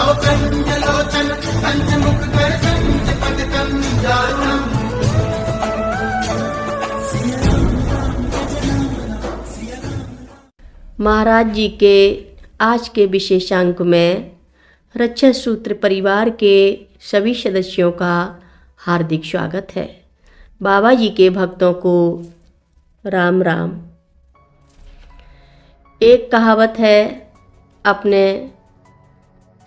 तव कंजलोचन पंचमुख गर्जन जपदकं दारुणम्। महाराज जी के आज के विशेषांक में रक्षा सूत्र परिवार के सभी सदस्यों का हार्दिक स्वागत है। बाबा जी के भक्तों को राम राम। एक कहावत है, अपने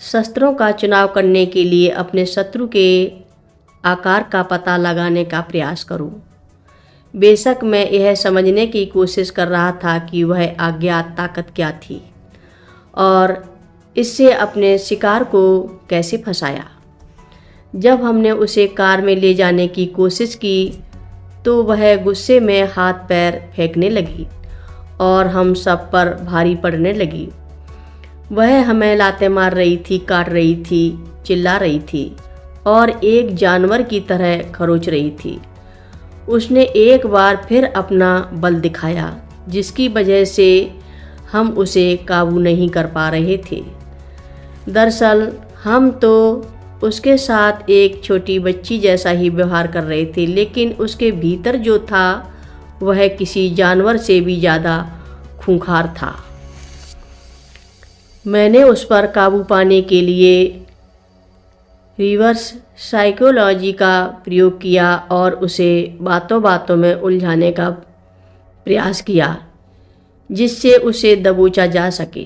शस्त्रों का चुनाव करने के लिए अपने शत्रु के आकार का पता लगाने का प्रयास करो। बेशक मैं यह समझने की कोशिश कर रहा था कि वह अज्ञात ताकत क्या थी और इससे अपने शिकार को कैसे फंसाया। जब हमने उसे कार में ले जाने की कोशिश की तो वह गुस्से में हाथ पैर फेंकने लगी और हम सब पर भारी पड़ने लगी। वह हमें लातें मार रही थी, काट रही थी, चिल्ला रही थी और एक जानवर की तरह खरोच रही थी। उसने एक बार फिर अपना बल दिखाया, जिसकी वजह से हम उसे काबू नहीं कर पा रहे थे। दरअसल हम तो उसके साथ एक छोटी बच्ची जैसा ही व्यवहार कर रहे थे, लेकिन उसके भीतर जो था वह किसी जानवर से भी ज़्यादा खूंखार था। मैंने उस पर काबू पाने के लिए रिवर्स साइकोलॉजी का प्रयोग किया और उसे बातों बातों में उलझाने का प्रयास किया, जिससे उसे दबोचा जा सके।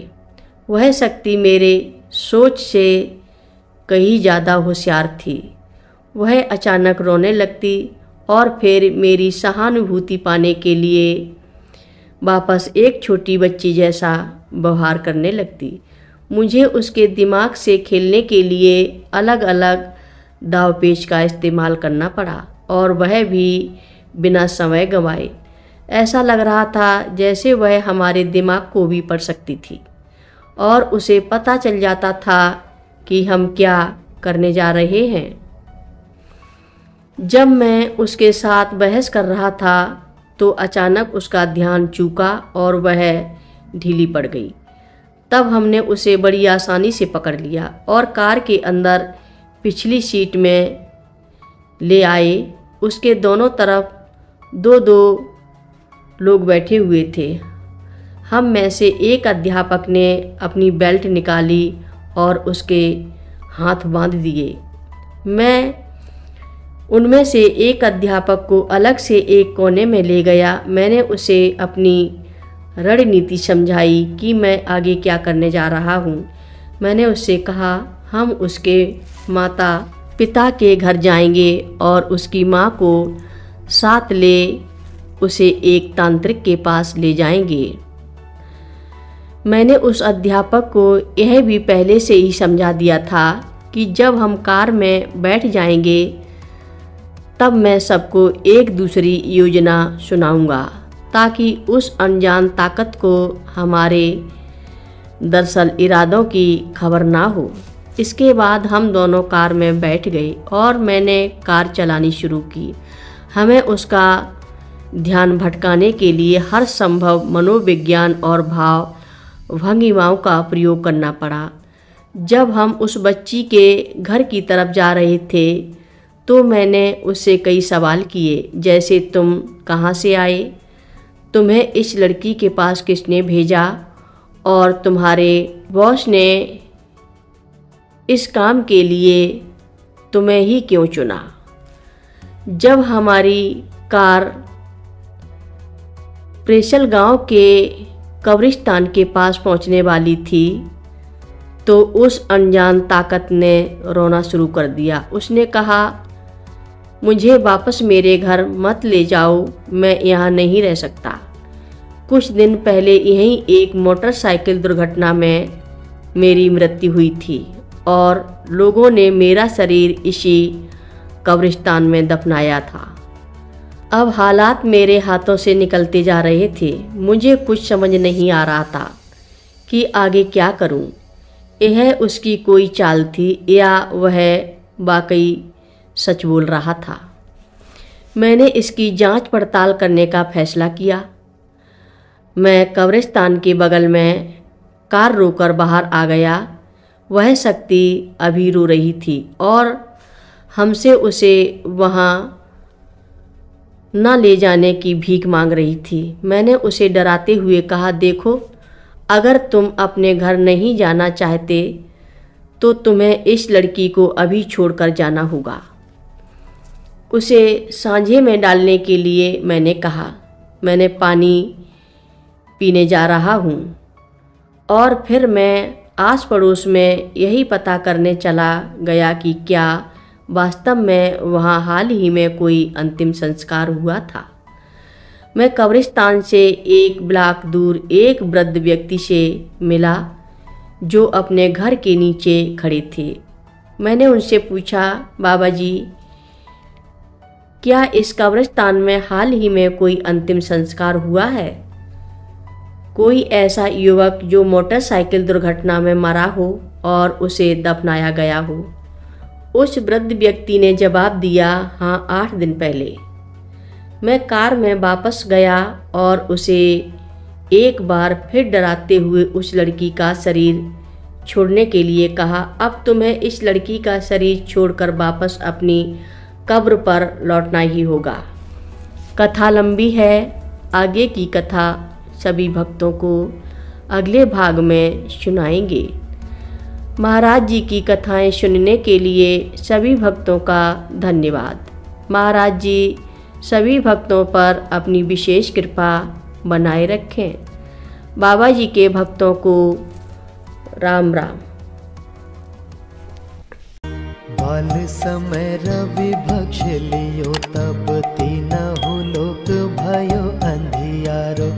वह शक्ति मेरे सोच से कहीं ज़्यादा होशियार थी। वह अचानक रोने लगती और फिर मेरी सहानुभूति पाने के लिए वापस एक छोटी बच्ची जैसा व्यवहार करने लगती। मुझे उसके दिमाग से खेलने के लिए अलग अलग दाव पेच का इस्तेमाल करना पड़ा और वह भी बिना समय गंवाए। ऐसा लग रहा था जैसे वह हमारे दिमाग को भी पढ़ सकती थी और उसे पता चल जाता था कि हम क्या करने जा रहे हैं। जब मैं उसके साथ बहस कर रहा था तो अचानक उसका ध्यान चूका और वह ढीली पड़ गई। तब हमने उसे बड़ी आसानी से पकड़ लिया और कार के अंदर पिछली सीट में ले आए। उसके दोनों तरफ दो दो लोग बैठे हुए थे। हम में से एक अध्यापक ने अपनी बेल्ट निकाली और उसके हाथ बांध दिए। मैं उनमें से एक अध्यापक को अलग से एक कोने में ले गया। मैंने उसे अपनी रणनीति समझाई कि मैं आगे क्या करने जा रहा हूँ। मैंने उससे कहा, हम उसके माता पिता के घर जाएंगे और उसकी माँ को साथ ले उसे एक तांत्रिक के पास ले जाएंगे। मैंने उस अध्यापक को यह भी पहले से ही समझा दिया था कि जब हम कार में बैठ जाएंगे तब मैं सबको एक दूसरी योजना सुनाऊंगा, ताकि उस अनजान ताकत को हमारे दरअसल इरादों की खबर ना हो। इसके बाद हम दोनों कार में बैठ गए और मैंने कार चलानी शुरू की। हमें उसका ध्यान भटकाने के लिए हर संभव मनोविज्ञान और भाव भंगिमाओं का प्रयोग करना पड़ा। जब हम उस बच्ची के घर की तरफ जा रहे थे तो मैंने उससे कई सवाल किए, जैसे तुम कहाँ से आए, तुम्हें इस लड़की के पास किसने भेजा और तुम्हारे बॉस ने इस काम के लिए तुम्हें ही क्यों चुना। जब हमारी कार प्रेशल गांव के कब्रिस्तान के पास पहुंचने वाली थी तो उस अनजान ताकत ने रोना शुरू कर दिया। उसने कहा, मुझे वापस मेरे घर मत ले जाओ, मैं यहाँ नहीं रह सकता। कुछ दिन पहले यहीं एक मोटरसाइकिल दुर्घटना में मेरी मृत्यु हुई थी और लोगों ने मेरा शरीर इसी कब्रिस्तान में दफनाया था। अब हालात मेरे हाथों से निकलते जा रहे थे। मुझे कुछ समझ नहीं आ रहा था कि आगे क्या करूं। यह उसकी कोई चाल थी या वह वाकई सच बोल रहा था। मैंने इसकी जांच पड़ताल करने का फैसला किया। मैं कब्रिस्तान के बगल में कार रोकर बाहर आ गया। वह शक्ति अभी रो रही थी और हमसे उसे वहाँ न ले जाने की भीख मांग रही थी। मैंने उसे डराते हुए कहा, देखो, अगर तुम अपने घर नहीं जाना चाहते तो तुम्हें इस लड़की को अभी छोड़कर जाना होगा। उसे सांझे में डालने के लिए मैंने कहा, मैंने पानी पीने जा रहा हूँ। और फिर मैं आस पड़ोस में यही पता करने चला गया कि क्या वास्तव में वहाँ हाल ही में कोई अंतिम संस्कार हुआ था। मैं कब्रिस्तान से 1 ब्लॉक दूर एक वृद्ध व्यक्ति से मिला जो अपने घर के नीचे खड़े थे। मैंने उनसे पूछा, बाबा जी, क्या इस कब्रिस्तान में हाल ही में कोई अंतिम संस्कार हुआ है? कोई ऐसा युवक जो मोटरसाइकिल दुर्घटना में मरा हो और उसे दफनाया गया हो? उस वृद्ध व्यक्ति ने जवाब दिया, हाँ, 8 दिन पहले। मैं कार में वापस गया और उसे एक बार फिर डराते हुए उस लड़की का शरीर छोड़ने के लिए कहा, अब तुम्हें इस लड़की का शरीर छोड़कर वापस अपनी कब्र पर लौटना ही होगा। कथा लंबी है, आगे की कथा सभी भक्तों को अगले भाग में सुनाएंगे। महाराज जी की कथाएं सुनने के लिए सभी भक्तों का धन्यवाद। महाराज जी सभी भक्तों पर अपनी विशेष कृपा बनाए रखें। बाबा जी के भक्तों को राम राम। बाल समय रवि भक्ष लियो, तब तीनहु लोक भयो अंधियारो।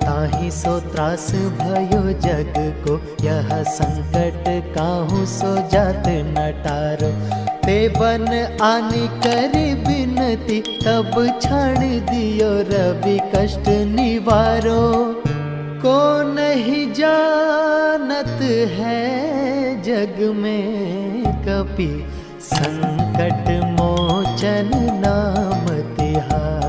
ताहि सो त्रास भयो जग को, यह संकट काहू सो जात नटारो। ते बन आनी करी बिनती, तब छाड़ दियो रवि कष्ट निवारो। को नहीं जानत है जग में कपि, संकट मोचन नाम तिहारो।